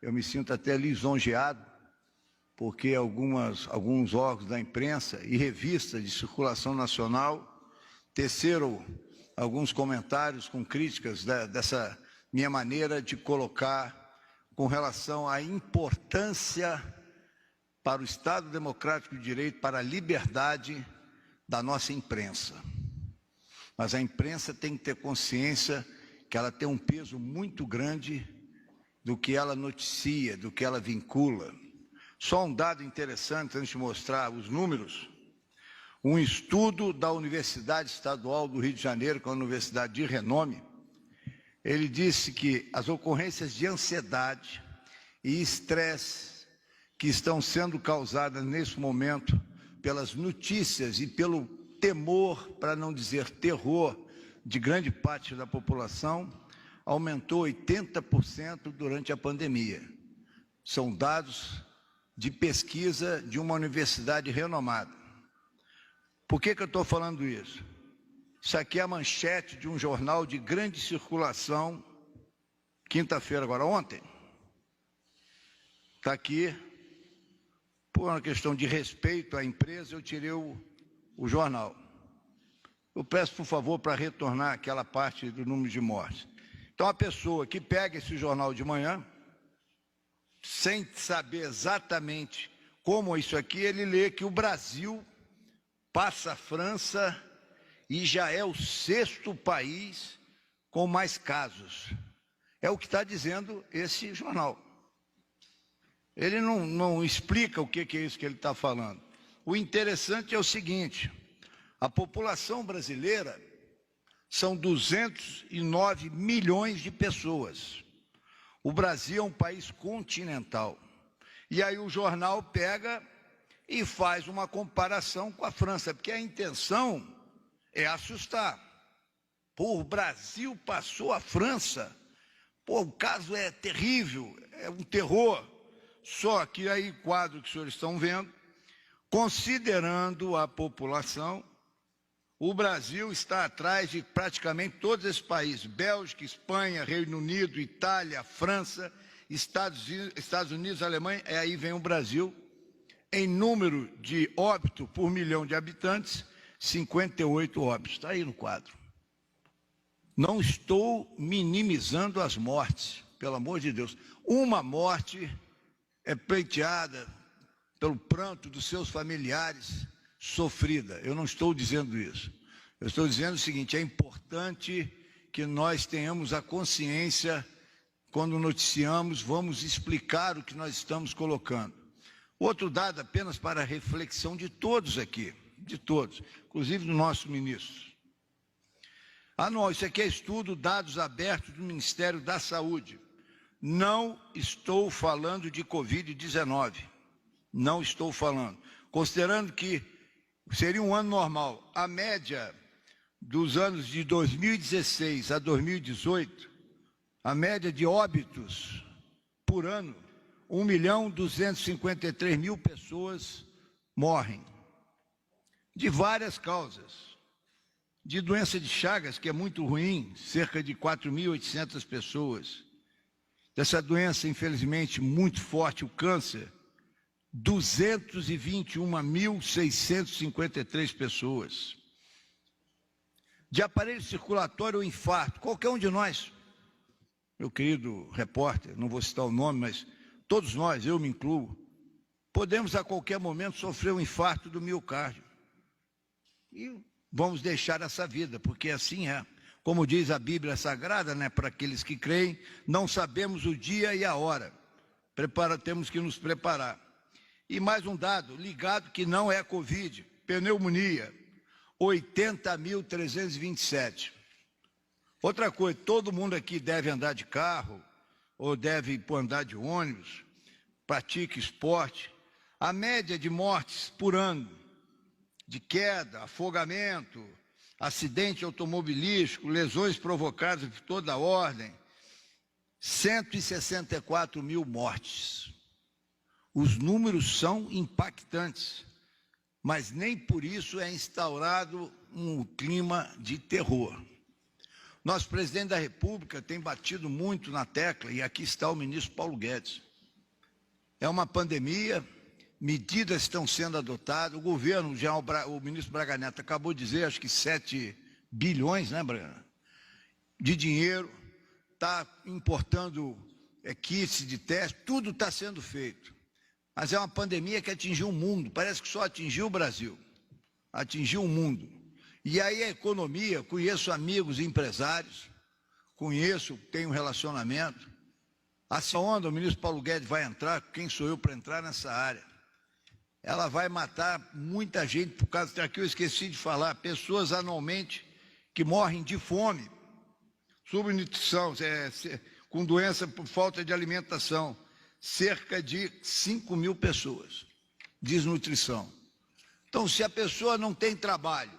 eu me sinto até lisonjeado, porque alguns órgãos da imprensa e revistas de circulação nacional teceram alguns comentários com críticas dessa minha maneira de colocar com relação à importância para o Estado Democrático de Direito, para a liberdade da nossa imprensa. Mas a imprensa tem que ter consciência que ela tem um peso muito grande do que ela noticia, do que ela vincula. Só um dado interessante, antes de mostrar os números. Um estudo da Universidade Estadual do Rio de Janeiro, que é uma universidade de renome, ele disse que as ocorrências de ansiedade e estresse que estão sendo causadas nesse momento pelas notícias e pelo temor, para não dizer terror, de grande parte da população, aumentou 80% durante a pandemia. São dados de pesquisa de uma universidade renomada. Por que eu estou falando isso? Isso aqui é a manchete de um jornal de grande circulação, quinta-feira, agora ontem. Está aqui, por uma questão de respeito à empresa, eu tirei o jornal. Eu peço, por favor, para retornar aquela parte do número de mortes. Então, a pessoa que pega esse jornal de manhã, sem saber exatamente como é isso aqui, ele lê que o Brasil passa a França e já é o 6º país com mais casos. É o que está dizendo esse jornal. Ele não explica o que é isso que ele está falando. O interessante é o seguinte: a população brasileira são 209 milhões de pessoas. O Brasil é um país continental. E aí o jornal pega e faz uma comparação com a França, porque a intenção é assustar. Pô, o Brasil passou a França. Pô, o caso é terrível, é um terror. Só que aí o quadro que os senhores estão vendo, considerando a população, o Brasil está atrás de praticamente todos esses países: Bélgica, Espanha, Reino Unido, Itália, França, Estados Unidos, Alemanha, e aí vem o Brasil. Em número de óbito por milhão de habitantes, 58 óbitos. Está aí no quadro. Não estou minimizando as mortes, pelo amor de Deus. Uma morte é pleiteada pelo pranto dos seus familiares, sofrida. Eu não estou dizendo isso. Eu estou dizendo o seguinte: é importante que nós tenhamos a consciência, quando noticiamos, vamos explicar o que nós estamos colocando. Outro dado apenas para a reflexão de todos aqui, de todos, inclusive do nosso ministro. Não, isso aqui é estudo, dados abertos do Ministério da Saúde. Não estou falando de Covid-19. Não estou falando. Considerando que seria um ano normal, a média dos anos de 2016 a 2018, a média de óbitos por ano, 1.253.000 pessoas morrem, de várias causas. De doença de Chagas, que é muito ruim, cerca de 4.800 pessoas. Dessa doença, infelizmente, muito forte, o câncer, 221.653 pessoas. De aparelho circulatório ou infarto, qualquer um de nós, meu querido repórter, não vou citar o nome, mas todos nós, eu me incluo, podemos a qualquer momento sofrer um infarto do miocárdio. E vamos deixar essa vida, porque assim é. Como diz a Bíblia Sagrada, né, para aqueles que creem, não sabemos o dia e a hora. Temos que nos preparar. E mais um dado, ligado que não é Covid, pneumonia, 80.327. Outra coisa, todo mundo aqui deve andar de carro, ou deve andar de ônibus, pratica esporte. A média de mortes por ano, de queda, afogamento, acidente automobilístico, lesões provocadas de toda a ordem, 164.000 mortes. Os números são impactantes, mas nem por isso é instaurado um clima de terror. Nosso presidente da República tem batido muito na tecla, e aqui está o ministro Paulo Guedes. É uma pandemia, medidas estão sendo adotadas, o governo, já o ministro Braga Neto acabou de dizer, acho que 7 bilhões, né, Braga, de dinheiro, está importando kits de teste, tudo está sendo feito. Mas é uma pandemia que atingiu o mundo, parece que só atingiu o Brasil, atingiu o mundo. E aí a economia, conheço amigos empresários, tenho um relacionamento. Essa onda, o ministro Paulo Guedes vai entrar, quem sou eu para entrar nessa área? Ela vai matar muita gente, por causa daqui eu esqueci de falar, pessoas anualmente que morrem de fome, subnutrição, com doença por falta de alimentação, cerca de 5 mil pessoas, desnutrição. Então, se a pessoa não tem trabalho,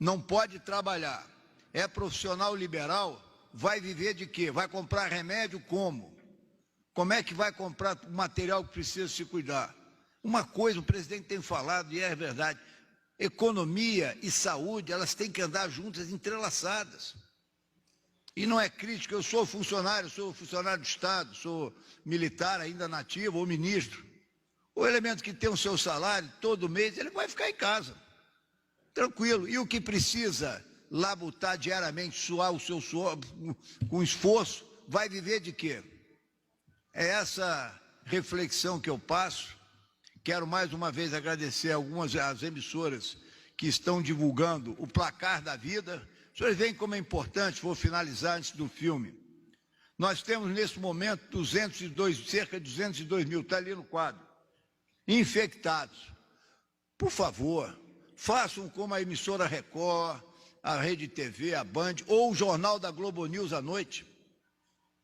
não pode trabalhar, é profissional liberal, vai viver de quê? Vai comprar remédio como? Como é que vai comprar o material que precisa se cuidar? Uma coisa o presidente tem falado, e é verdade, economia e saúde, elas têm que andar juntas, entrelaçadas. E não é crítica, eu sou funcionário do Estado, sou militar ainda nativo ou ministro. O elemento que tem o seu salário todo mês, ele vai ficar em casa, tranquilo. E o que precisa labutar diariamente, suar o seu suor com esforço, vai viver de quê? É essa reflexão que eu passo. Quero mais uma vez agradecer as emissoras que estão divulgando o placar da vida. Os senhores veem como é importante, vou finalizar antes do filme. Nós temos nesse momento cerca de 202 mil, está ali no quadro, infectados. Por favor, façam como a emissora Record, a Rede TV, a Band, ou o Jornal da Globo News à noite.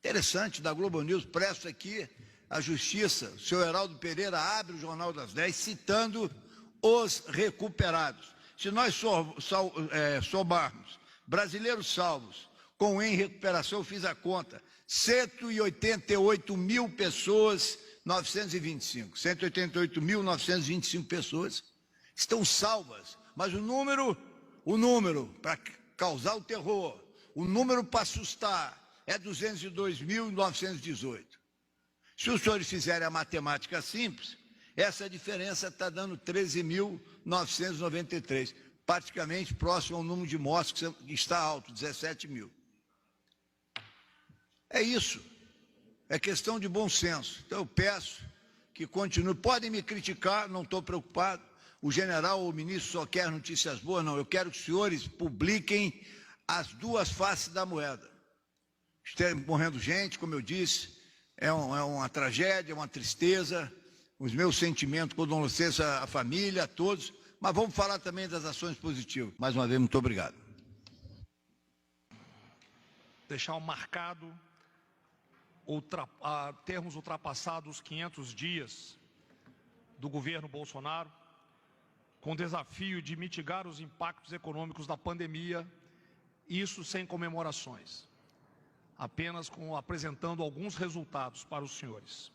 Interessante, da Globo News, presto aqui a Justiça, o senhor Heraldo Pereira abre o Jornal das 10, citando os recuperados. Se nós somarmos brasileiros salvos com em recuperação, eu fiz a conta, 188 mil pessoas, 925, 188.925 pessoas estão salvas, mas o número para causar o terror, o número para assustar é 202.918. Se os senhores fizerem a matemática simples, essa diferença está dando 13.993, praticamente próximo ao número de mortes que está alto, 17 mil. É isso, é questão de bom senso. Então eu peço que continue, podem me criticar, não estou preocupado, o general ou o ministro só quer notícias boas, não, eu quero que os senhores publiquem as duas faces da moeda. Está morrendo gente, como eu disse, é uma tragédia, uma tristeza, os meus sentimentos, condolência à família, a todos, mas vamos falar também das ações positivas. Mais uma vez, muito obrigado. Deixar marcado termos ultrapassado os 500 dias do governo Bolsonaro, com o desafio de mitigar os impactos econômicos da pandemia, isso sem comemorações, apenas apresentando alguns resultados para os senhores.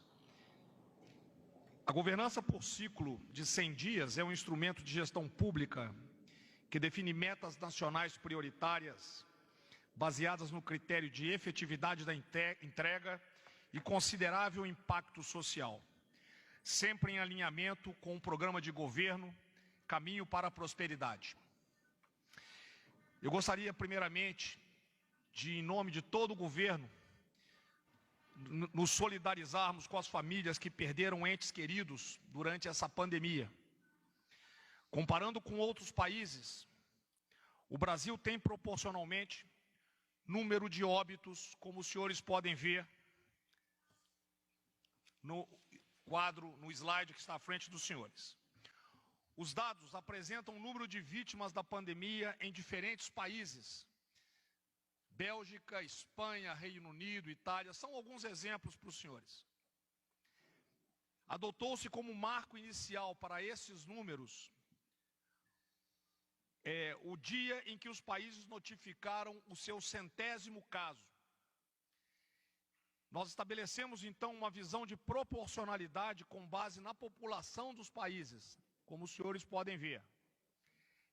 A governança por ciclo de 100 dias é um instrumento de gestão pública que define metas nacionais prioritárias, baseadas no critério de efetividade da entrega e considerável impacto social, sempre em alinhamento com o programa de governo Caminho para a Prosperidade. Eu gostaria, primeiramente, em nome de todo o governo, nos solidarizarmos com as famílias que perderam entes queridos durante essa pandemia. Comparando com outros países, o Brasil tem proporcionalmente número de óbitos, como os senhores podem ver no quadro, no slide que está à frente dos senhores. Os dados apresentam o número de vítimas da pandemia em diferentes países. Bélgica, Espanha, Reino Unido, Itália, são alguns exemplos para os senhores. Adotou-se como marco inicial para esses números o dia em que os países notificaram o seu 100º caso. Nós estabelecemos, então, uma visão de proporcionalidade com base na população dos países, como os senhores podem ver.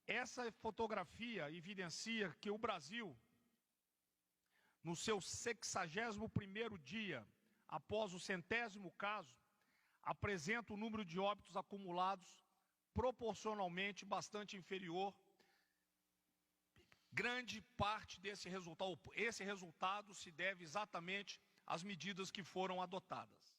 Essa fotografia evidencia que o Brasil, no seu 61º dia após o 100º caso, apresenta o número de óbitos acumulados proporcionalmente bastante inferior. Grande parte desse resultado, esse resultado se deve exatamente às medidas que foram adotadas.